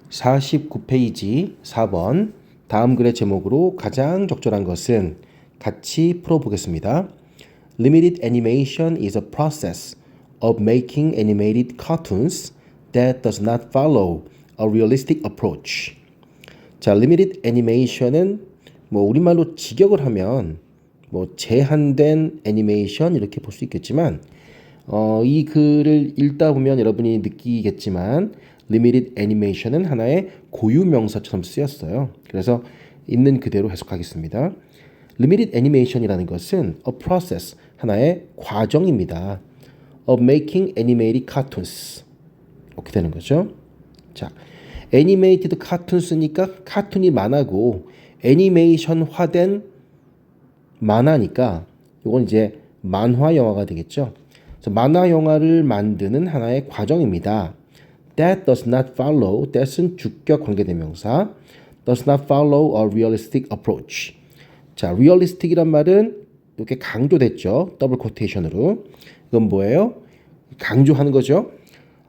49페이지 4번 다음 글의 제목으로 가장 적절한 것은 같이 풀어보겠습니다. Limited animation is a process of making animated cartoons that does not follow a realistic approach. 자, limited animation은 우리말로 직역을 하면 제한된 애니메이션 이렇게 볼 수 있겠지만 이 글을 읽다 보면 여러분이 느끼겠지만 limited animation은 하나의 고유 명사처럼 쓰였어요. 그래서 있는 그대로 해석하겠습니다. limited animation이라는 것은 a process, 하나의 과정입니다. of making animated cartoons. 이렇게 되는 거죠. 자, animated cartoons니까 카툰이 만화고 애니메이션화된 만화니까 이건 이제 만화 영화가 되겠죠. 그래서 만화 영화를 만드는 하나의 과정입니다. That does not follow, that은 주격 관계대명사, does not follow a realistic approach. 자, realistic이란 말은 이렇게 강조됐죠. 더블 코테이션으로. 이건 뭐예요? 강조하는 거죠.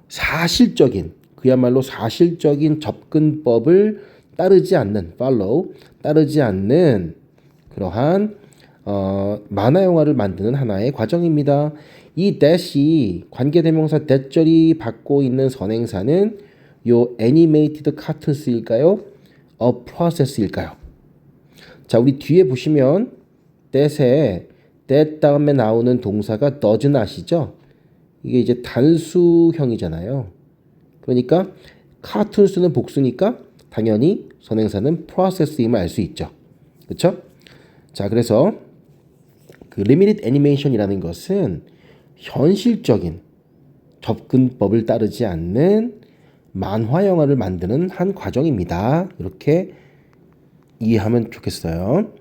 사실적인, 그야말로 사실적인 접근법을 따르지 않는, follow, 따르지 않는 그러한 만화 영화를 만드는 하나의 과정입니다. 이 that이 관계대명사 that절이 받고 있는 선행사는 요 animated cartoons일까요? a process일까요? 자, 우리 뒤에 보시면 that에 that 다음에 나오는 동사가 does not이죠. 이게 이제 단수형이잖아요. 그러니까 cartoons는 복수니까 당연히 선행사는 process임을 알 수 있죠. 그렇죠? 자, 그래서 그 limited animation이라는 것은 현실적인 접근법을 따르지 않는 만화 영화를 만드는 한 과정입니다. 이렇게 이해하면 좋겠어요.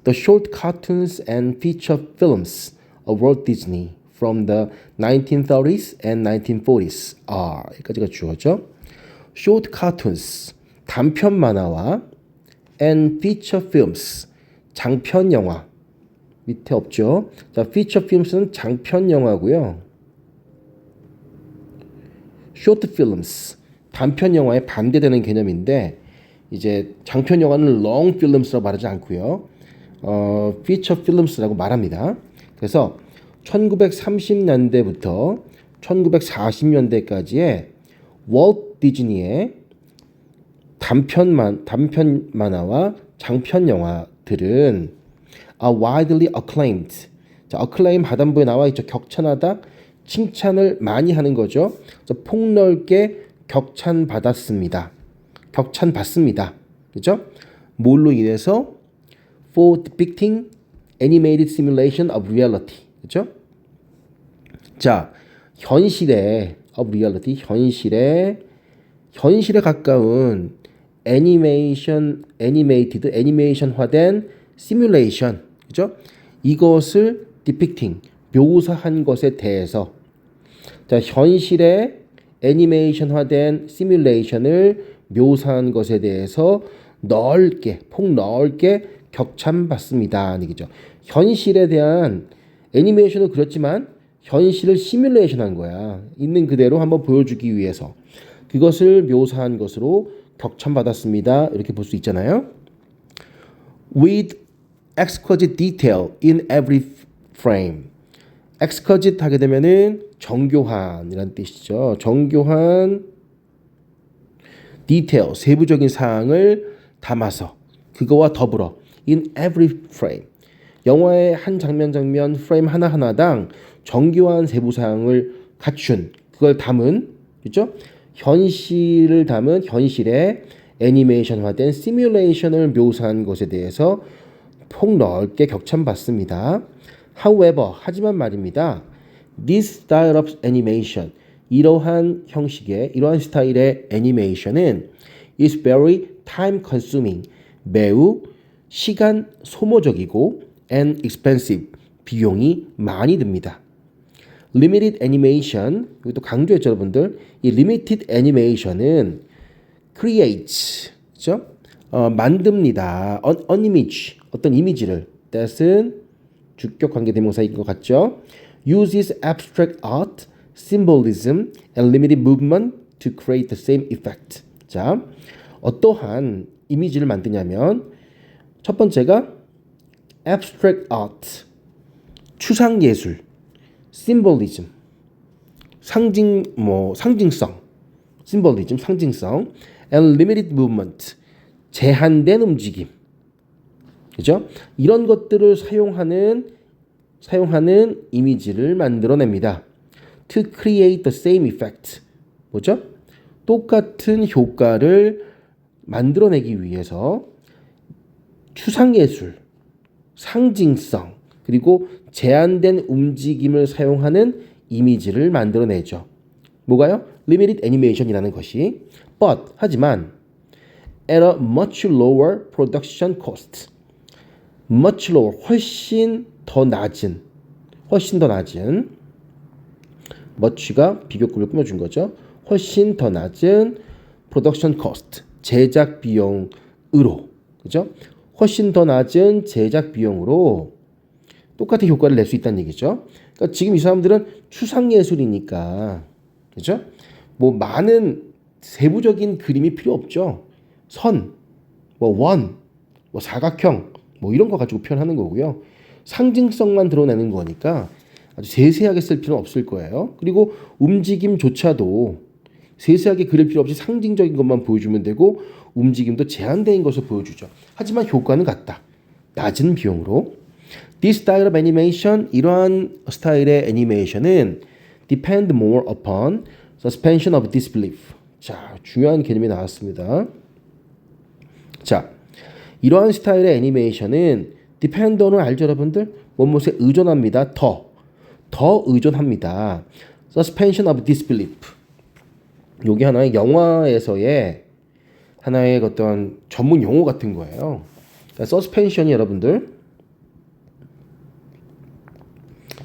The short cartoons and feature films of Walt Disney from the 1930s and 1940s are 여기까지가 주어죠. Short cartoons 단편 만화와 and feature films 장편 영화 밑에 없죠. 자, feature films는 장편 영화고요. short films 단편 영화에 반대되는 개념인데 이제 장편 영화는 long films라고 말하지 않고요. feature films라고 말합니다. 그래서 1930년대부터 1940년대까지의 월트 디즈니의 단편 만화와 장편 영화들은 are widely acclaimed. 자, acclaim 하단부에 나와 있죠. 격찬하다, 칭찬을 많이 하는 거죠. 그래서 폭넓게 격찬받았습니다. 격찬받습니다. 그렇죠? 뭘로 인해서? For depicting animated simulation of reality. 그렇죠? 자, 현실의 of reality, 현실에 가까운 애니메이션화된 시뮬레이션, 그죠? 이것을 depicting, 묘사한 것에 대해서 자, 현실의 애니메이션화된 시뮬레이션을 묘사한 것에 대해서 폭넓게 격찬받습니다. 얘기죠. 현실에 대한 애니메이션을 그렸지만 현실을 시뮬레이션한 거야. 있는 그대로 한번 보여주기 위해서 그것을 묘사한 것으로 격찬받았습니다. 이렇게 볼 수 있잖아요. With exquisite detail in every frame. exquisite 하게 되면은 정교한이라는 뜻이죠. 정교한 detail, 세부적인 사항을 담아서 그거와 더불어 in every frame. 영화의 한 장면 프레임 하나하나당 정교한 세부 사항을 갖춘 그걸 담은 그렇죠? 현실을 담은 현실의 애니메이션화된 시뮬레이션을 묘사한 것에 대해서 폭넓게 격찬받습니다. However, 하지만 말입니다. This style of animation, 이러한 스타일의 애니메이션은 is very time consuming, 매우 시간 소모적이고 and expensive, 비용이 많이 듭니다. Limited animation, 이것도 강조했죠, 여러분들. 이 limited animation은 creates, 그렇죠? 만듭니다. An image, 어떤 이미지를. that은 주격 관계대명사인 것 같죠? Uses abstract art, symbolism, and limited movement to create the same effect. 자, 어떠한 이미지를 만드냐면 첫 번째가 abstract art, 추상 예술, symbolism, 상징성, symbolism, 상징성, and limited movement, 제한된 움직임. 그죠? 이런 것들을 사용하는 이미지를 만들어냅니다. To create the same effect. 뭐죠? 똑같은 효과를 만들어내기 위해서 추상예술, 상징성, 그리고 제한된 움직임을 사용하는 이미지를 만들어내죠. 뭐가요? Limited animation이라는 것이. But, 하지만 at a much lower production cost. much lower, 훨씬 더 낮은 much가 비교급을 꾸며준 거죠. 훨씬 더 낮은 production cost, 제작 비용으로, 그죠? 훨씬 더 낮은 제작 비용으로 똑같은 효과를 낼 수 있다는 얘기죠. 그러니까 지금 이 사람들은 추상예술이니까, 그죠? 뭐 많은 세부적인 그림이 필요 없죠. 선, 원, 사각형, 이런 거 가지고 표현하는 거고요. 상징성만 드러내는 거니까 아주 세세하게 쓸 필요는 없을 거예요. 그리고 움직임조차도 세세하게 그릴 필요 없이 상징적인 것만 보여주면 되고 움직임도 제한된 것을 보여주죠. 하지만 효과는 같다. 낮은 비용으로. This style of animation, 이러한 스타일의 애니메이션은 depend more upon suspension of disbelief. 자, 중요한 개념이 나왔습니다. 자, 이러한 스타일의 애니메이션은 dependon을 알죠, 여러분들? 무엇에 의존합니다. 더 의존합니다. suspension of disbelief. 요게 하나의 영화에서의 하나의 어떤 전문 용어 같은 거예요. 그러니까 suspension이 여러분들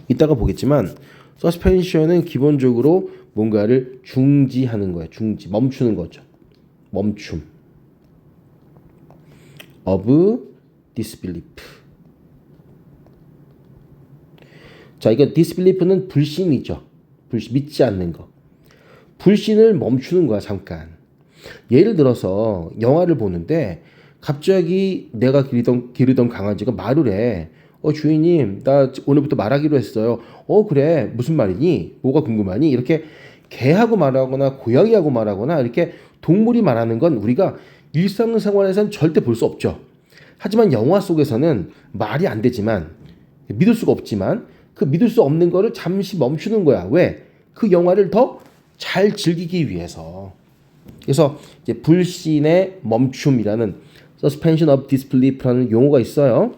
이따가 보겠지만 suspension은 기본적으로 뭔가를 중지하는 거예요. 멈추는 거죠. 멈춤. of disbelief. 자, 이거 disbelief는 불신이죠. 믿지 않는 거. 불신을 멈추는 거야, 잠깐. 예를 들어서 영화를 보는데 갑자기 내가 기르던 강아지가 말을 해. 주인님, 나 오늘부터 말하기로 했어요. 그래. 무슨 말이니? 뭐가 궁금하니? 이렇게 개하고 말하거나 고양이하고 말하거나 이렇게 동물이 말하는 건 우리가 일상생활에서는 절대 볼 수 없죠. 하지만 영화 속에서는 말이 안 되지만 믿을 수가 없지만 그 믿을 수 없는 거를 잠시 멈추는 거야. 왜? 그 영화를 더 잘 즐기기 위해서. 그래서 이제 불신의 멈춤이라는 suspension of disbelief라는 용어가 있어요.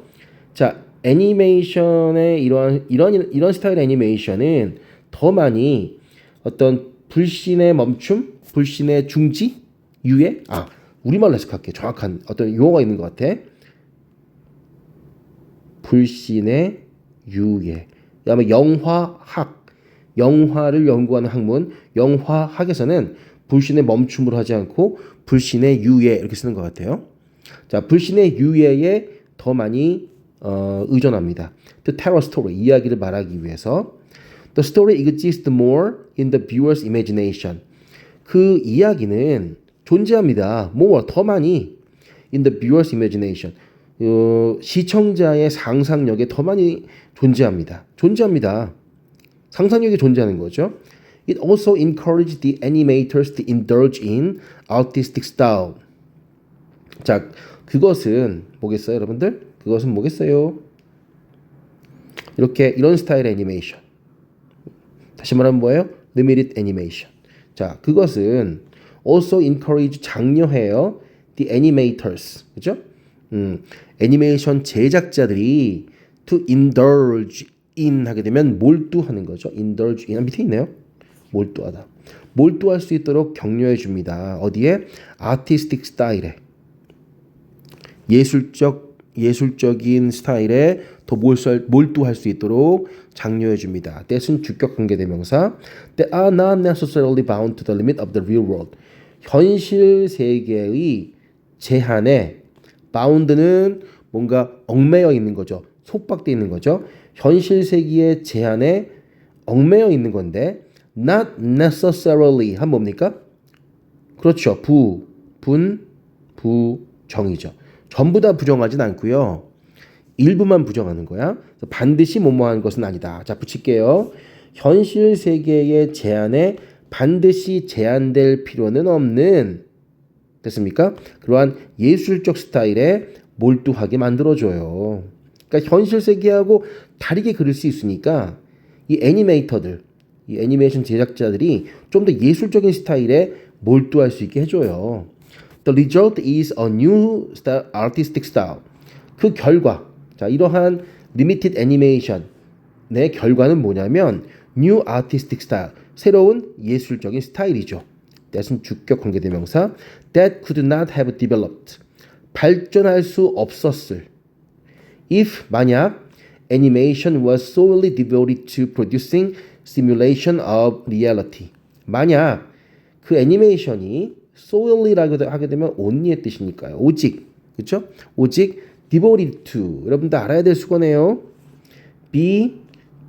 자, 애니메이션의 이런 스타일의 애니메이션은 더 많이 어떤 불신의 멈춤, 불신의 중지, 유예. 우리말로 해석할게. 정확한 어떤 용어가 있는 것 같아. 불신의 유예. 그다음에 영화를 연구하는 학문, 영화학에서는 불신의 멈춤으로 하지 않고 불신의 유예 이렇게 쓰는 것 같아요. 자, 불신의 유예에 더 많이 의존합니다. The terror story, 이야기를 말하기 위해서. The story exists more in the viewer's imagination. 그 이야기는 존재합니다. more, 더 많이 in the viewer's imagination. 시청자의 상상력에 더 많이 존재합니다. 상상력이 존재하는 거죠. It also encouraged the animators to indulge in artistic style. 자, 그것은 뭐겠어요, 여러분들? 그것은 뭐겠어요? 이런 스타일의 애니메이션. 다시 말하면 뭐예요? Limited animation. 자, 그것은 also encourage 장려해요. The animators. 그죠? 애니메이션 제작자들이 to indulge in 하게 되면 몰두하는 거죠. indulge in 밑에 있네요. 몰두하다. 몰두할 수 있도록 격려해 줍니다. 어디에? artistic 스타일에. 예술적인 스타일에 더 몰두할 수 있도록 장려해 줍니다. that은 주격 관계대명사. That are not necessarily bound to the limit of the real world. 현실 세계의 제한에 bound는 뭔가 얽매여 있는 거죠. 속박되어 있는 거죠. 현실 세계의 제한에 얽매여 있는 건데 not necessarily 한 뭡니까? 그렇죠. 부정이죠. 전부 다 부정하진 않고요. 일부만 부정하는 거야. 반드시 뭐뭐한 것은 아니다. 자, 붙일게요. 현실 세계의 제한에 반드시 제한될 필요는 없는, 됐습니까? 그러한 예술적 스타일에 몰두하게 만들어줘요. 그러니까 현실 세계하고 다르게 그릴 수 있으니까 이 애니메이터들, 이 애니메이션 제작자들이 좀 더 예술적인 스타일에 몰두할 수 있게 해줘요. The result is a new artistic style. 그 결과, 자, 이러한 리미티드 애니메이션의 결과는 뭐냐면 new artistic style, 새로운 예술적인 스타일이죠. that은 주격 관계대명사. that could not have developed, 발전할 수 없었을. if, 만약 animation was solely devoted to producing simulation of reality, 만약 그 애니메이션이 solely라고 하게 되면 only의 뜻이니까요. 오직, 그렇죠? 오직 devoted to, 여러분들 알아야 될 수거네요. be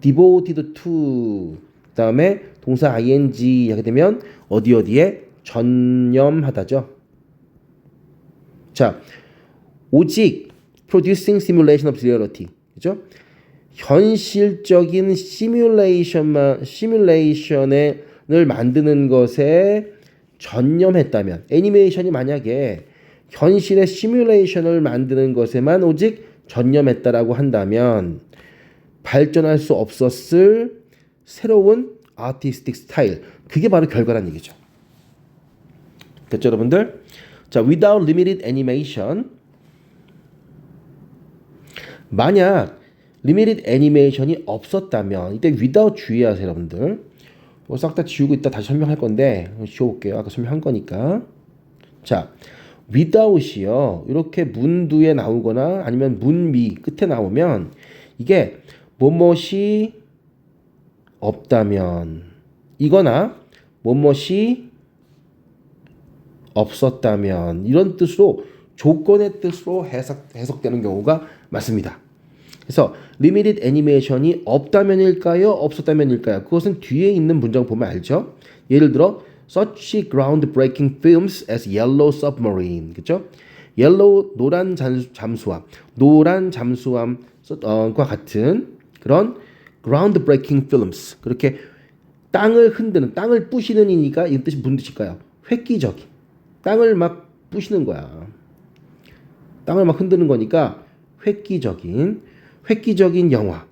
devoted to, 그 다음에 동사 ing 하게 되면 어디에 전념하다죠. 자, 오직 producing simulation of reality, 그죠? 현실적인 시뮬레이션을 만드는 것에 전념했다면, 애니메이션이 만약에 현실의 시뮬레이션을 만드는 것에만 오직 전념했다라고 한다면 발전할 수 없었을 새로운 아티스틱 스타일, 그게 바로 결과란 얘기죠. 됐죠, 여러분들? 자, without limited animation, 만약 limited animation이 없었다면, 이때 without 주의하세요, 여러분들. 싹 다 지우고 있다 다시 설명할 건데 지워볼게요. 아까 설명한 거니까. 자, without이요, 이렇게 문두에 나오거나 아니면 문미 끝에 나오면 이게 뭐뭇이 없다면 이거나 뭐뭇이 없었다면 이런 뜻으로, 조건의 뜻으로 해석되는 경우가 많습니다. 그래서 limited animation이 없다면일까요? 없었다면일까요? 그것은 뒤에 있는 문장 보면 알죠? 예를 들어 such groundbreaking films as Yellow Submarine, 그렇죠? Yellow, 노란 잠수함과 같은 그런 groundbreaking films, 그렇게 땅을 흔드는, 땅을 부시는 이니까 이 뜻이 무슨 뜻일까요? 획기적인, 땅을 막 부시는 거야. 땅을 막 흔드는 거니까 획기적인 영화.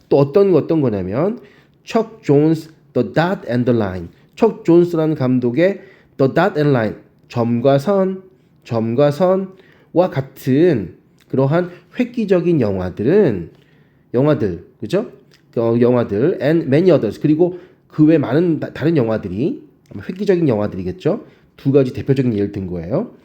또 어떤 거냐면 척 존스 The Dot and the Line. 척 존스라는 감독의 The Dot and Line, 점과 선과 같은 그러한 획기적인 영화들, 그죠? 영화들 and many others, 그리고 그 외 많은 다른 영화들이 획기적인 영화들이겠죠. 두 가지 대표적인 예를 든 거예요.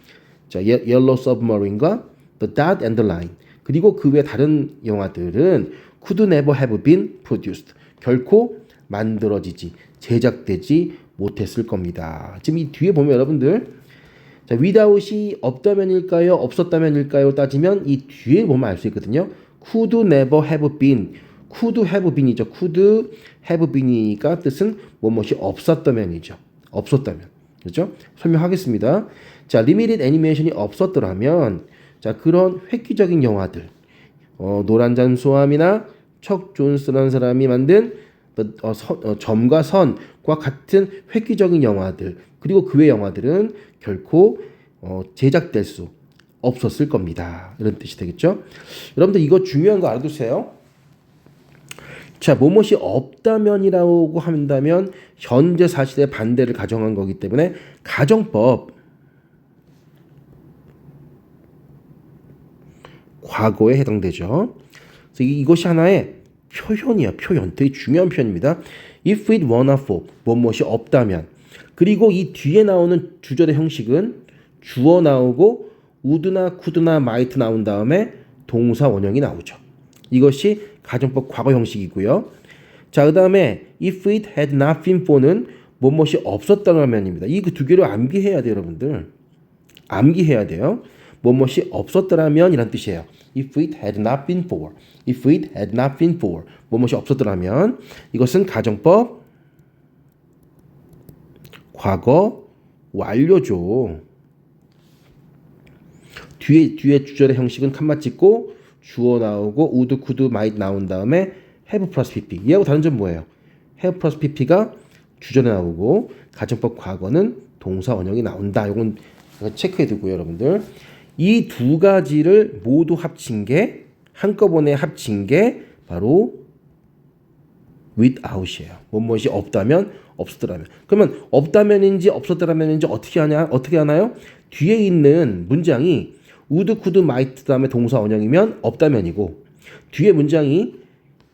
자, Yellow Submarine과 The Dot and the Line. 그리고 그 외 다른 영화들은 could never have been produced, 결코 만들어지지, 제작되지 못했을 겁니다. 지금 이 뒤에 보면 여러분들, 자, without이 없다면일까요? 없었다면일까요? 따지면 이 뒤에 보면 알 수 있거든요. could never have been, could have been이죠. could have been이니까 뜻은 뭐뭇이 없었다면이죠. 없었다면, 그렇죠? 설명하겠습니다. 자, limited animation이 없었더라면, 자, 그런 획기적인 영화들, 노란 잠수함이나 척 존스라는 사람이 만든 점과 선과 같은 획기적인 영화들, 그리고 그 외 영화들은 결코 제작될 수 없었을 겁니다. 이런 뜻이 되겠죠? 여러분들 이거 중요한 거 알아두세요. 자, 뭐뭇이 없다면이라고 한다면 현재 사실의 반대를 가정한 거기 때문에 가정법, 과거에 해당되죠. 그래서 이것이 하나의 표현이야, 표현. 되게 중요한 표현입니다. If it were not for, 무엇이 없다면. 그리고 이 뒤에 나오는 주절의 형식은 주어 나오고 would나 could나 might 나온 다음에 동사 원형이 나오죠. 이것이 가정법 과거 형식이고요. 자, 그 다음에 if it had not been for는 무엇이 없었다면입니다. 이 두 개를 암기해야 돼요, 여러분들. 암기해야 돼요. 무엇이 없었더라면 이란 뜻이에요. If it had not been for, if it had not been for, 무엇이 없었더라면. 이것은 가정법 과거 완료죠. 뒤에 주절의 형식은 칸마 찍고 주어 나오고 would, could, might 나온 다음에 have 플러스 pp. 얘하고 다른 점 뭐예요? have 플러스 pp가 주절에 나오고 가정법 과거는 동사 원형이 나온다. 이건 체크해 두고요, 여러분들. 이 두 가지를 모두 합친 게 한꺼번에 합친 게 바로 without이에요. 무엇이 없다면 없었더라면. 그러면 없다면인지 없었더라면인지 어떻게 하나요? 뒤에 있는 문장이 would, could, might 다음에 동사 원형이면 없다면이고 뒤에 문장이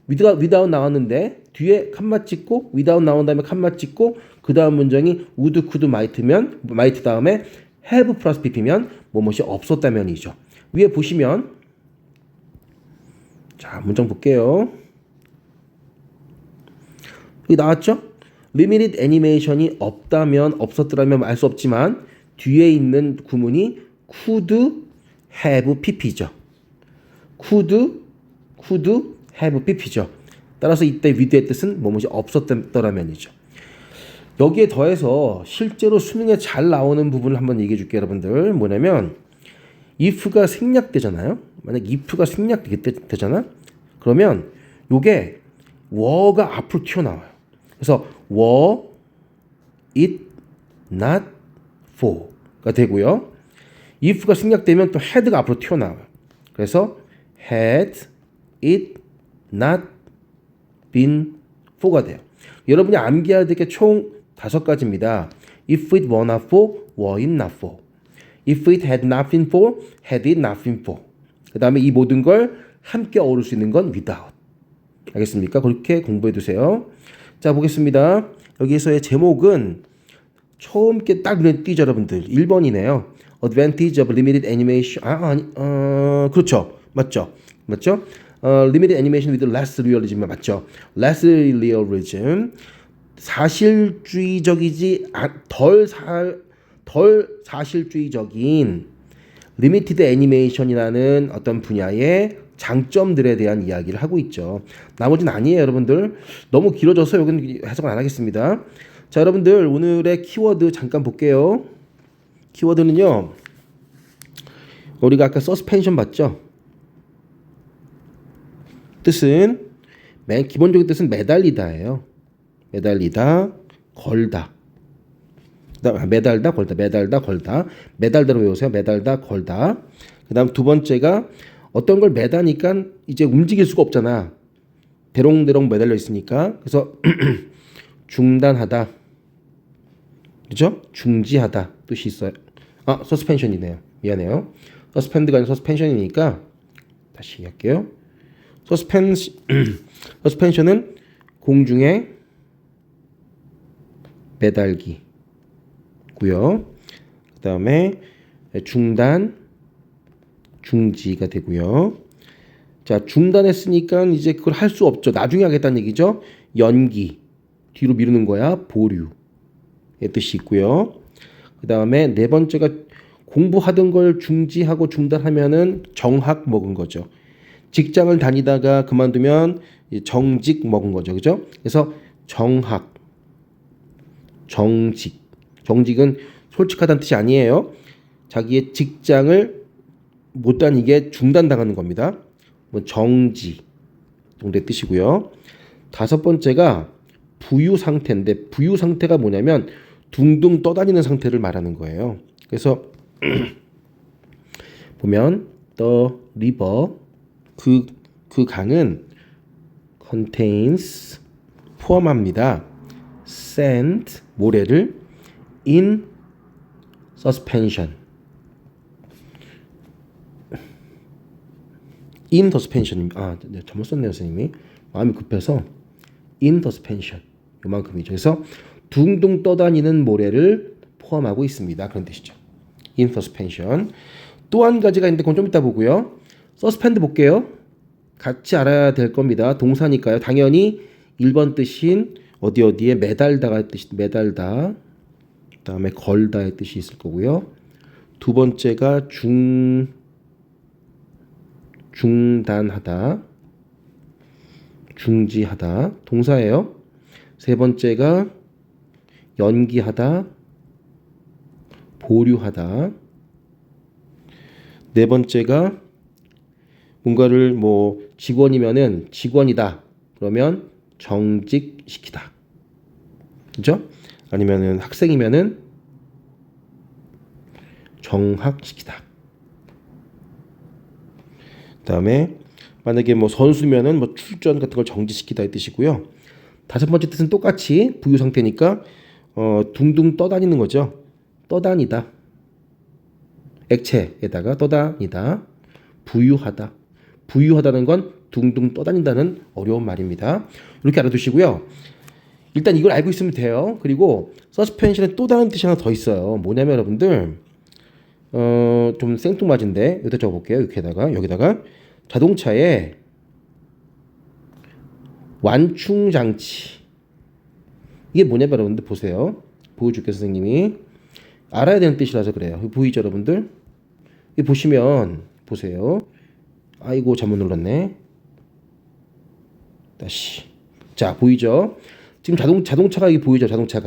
without 나왔는데 뒤에 칸마 찍고 without 나온 다음에 칸마 찍고 그 다음 문장이 would, could, might면 might 다음에 have 플러스 pp면 무엇이 없었다면이죠. 위에 보시면 자 문장 볼게요. 여기 나왔죠? limited animation이 없다면 없었더라면 알 수 없지만 뒤에 있는 구문이 could have pp죠. could have pp죠. 따라서 이때 with의 뜻은 무엇이 없었더라면이죠. 여기에 더해서 실제로 수능에 잘 나오는 부분을 한번 얘기해 줄게요, 여러분들. 뭐냐면 if가 생략되잖아요. 만약 if가 생략되잖아. 그러면 요게 were가 앞으로 튀어나와요. 그래서 were it not for가 되고요. if가 생략되면 또 had가 앞으로 튀어나와요. 그래서 had it not been for가 돼요. 여러분이 암기해야 될 게 총 5가지입니다. If it were not for, were it not for. If it had not been for, had it not been for. 그 다음에 이 모든 걸 함께 어울릴 수 있는 건 without. 알겠습니까? 그렇게 공부해 두세요. 자, 보겠습니다. 여기서의 제목은 처음 게 딱 눈에 띄죠, 여러분들. 1번이네요. Advantage of limited animation. 그렇죠. 맞죠? limited animation with less realism. 맞죠? less realism. 사실주의적이지 덜 사실주의적인 limited animation이라는 어떤 분야의 장점들에 대한 이야기를 하고 있죠. 나머지는 아니에요, 여러분들. 너무 길어져서 여기는 해석을 안 하겠습니다. 자, 여러분들 오늘의 키워드 잠깐 볼게요. 키워드는요. 우리가 아까 서스펜션 봤죠? 뜻은 기본적인 뜻은 매달리다예요. 매달리다, 걸다. 매달다, 걸다. 매달다로 외우세요. 매달다, 걸다. 그 다음 두 번째가 어떤 걸 매다니까 이제 움직일 수가 없잖아. 대롱대롱 매달려 있으니까. 그래서 중단하다. 그죠? 중지하다 뜻이 있어요. 서스펜션이네요. 미안해요. 서스펜드가 아니라 서스펜션이니까 다시 할게요. 서스펜션은 공중에 매달기고요. 그 다음에 중단, 중지가 되고요. 자, 중단했으니까 이제 그걸 할 수 없죠. 나중에 하겠다는 얘기죠. 연기, 뒤로 미루는 거야. 보류의 뜻이 있고요. 그 다음에 네 번째가 공부하던 걸 중지하고 중단하면은 정학 먹은 거죠. 직장을 다니다가 그만두면 정직 먹은 거죠. 그죠? 그래서 정학, 정직은 솔직하다는 뜻이 아니에요. 자기의 직장을 못 다니게 중단당하는 겁니다. 정지 정도의 뜻이고요. 다섯 번째가 부유 상태인데 부유 상태가 뭐냐면 둥둥 떠다니는 상태를 말하는 거예요. 그래서 보면 the river 그 강은 contains 포함합니다. sand 모래를 in suspension in suspension 잘못 썼네요, 선생님이. 마음이 급해서 in suspension 요만큼이죠. 그래서 둥둥 떠다니는 모래를 포함하고 있습니다. 그런 뜻이죠. in suspension. 또 한 가지가 있는데 그건 좀 이따 보고요. suspend 볼게요. 같이 알아야 될 겁니다. 동사니까요. 당연히 1번 뜻인 어디에 매달다가 뜻이 매달다. 그다음에 걸다의 뜻이 있을 거고요. 두 번째가 중단하다. 중지하다. 동사예요. 세 번째가 연기하다. 보류하다. 네 번째가 뭔가를 뭐 직원이면은 직원이다. 그러면 정직시키다. 그죠? 아니면은 학생이면은 정학시키다. 그다음에 만약에 뭐 선수면은 뭐 출전 같은 걸 정지시키다 이 뜻이고요. 다섯 번째 뜻은 똑같이 부유 상태니까 둥둥 떠다니는 거죠. 떠다니다. 액체에다가 떠다니다. 부유하다. 부유하다는 건 둥둥 떠다닌다는 어려운 말입니다. 이렇게 알아두시고요. 일단 이걸 알고 있으면 돼요. 그리고 서스펜션에 또 다른 뜻이 하나 더 있어요. 뭐냐면 여러분들 좀 생뚱맞은데 여기다 적어볼게요. 여기다가 자동차에 완충 장치. 이게 뭐냐면 여러분들 보세요. 보여줄게요. 선생님이 알아야 되는 뜻이라서 그래요. 보이죠 여러분들? 이 보시면 보세요. 아이고 잘못 눌렀네. 다시. 자 보이죠? 지금 자동차가 이게 보이죠? 자동차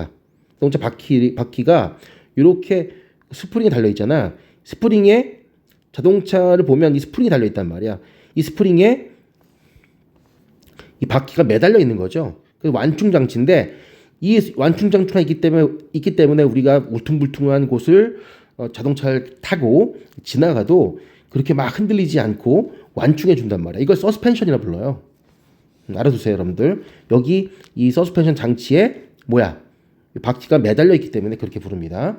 바퀴가 이렇게 스프링이 달려 있잖아. 스프링에 자동차를 보면 이 스프링이 달려 있단 말이야. 이 스프링에 이 바퀴가 매달려 있는 거죠. 그래서 완충 장치인데 이 완충 장치가 있기 때문에 우리가 울퉁불퉁한 곳을 자동차를 타고 지나가도 그렇게 막 흔들리지 않고 완충해 준단 말이야. 이걸 서스펜션이라 불러요. 알아두세요, 여러분들. 여기 이 서스펜션 장치에 뭐야? 바퀴가 매달려 있기 때문에 그렇게 부릅니다.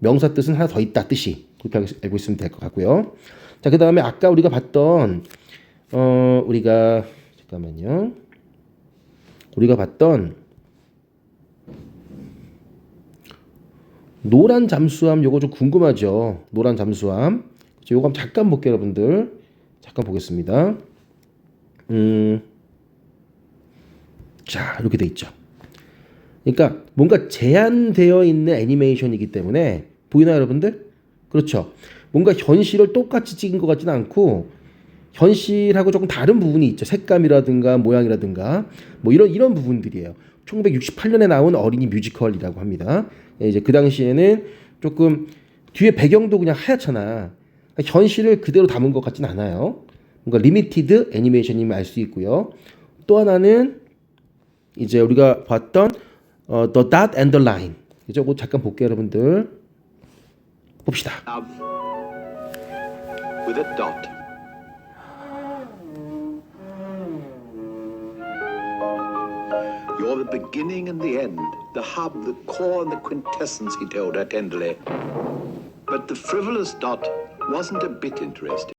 명사 뜻은 하나 더 있다 뜻이. 그렇게 알고 있으면 될 것 같고요. 자, 그다음에 아까 우리가 봤던 우리가 봤던 노란 잠수함 요거 좀 궁금하죠? 노란 잠수함. 요거 한번 잠깐 볼게요, 여러분들. 잠깐 보겠습니다. 자, 이렇게 돼 있죠. 그러니까 뭔가 제한되어 있는 애니메이션이기 때문에 보이나요, 여러분들? 그렇죠. 뭔가 현실을 똑같이 찍은 것 같지는 않고 현실하고 조금 다른 부분이 있죠. 색감이라든가 모양이라든가 뭐 이런 부분들이에요. 1968년에 나온 어린이 뮤지컬이라고 합니다. 이제 그 당시에는 조금 뒤에 배경도 그냥 하얗잖아. 현실을 그대로 담은 것 같진 않아요. 뭔가 리미티드 애니메이션임을 알 수 있고요. 또 하나는 이제 우리가 봤던 The Dot and the Line. 이제 뭐 잠깐 볼게요, 여러분들. 봅시다. With a dot. You're the beginning and the end, the hub, the core and the quintessence, he told her tenderly. But the frivolous dot wasn't a bit interested.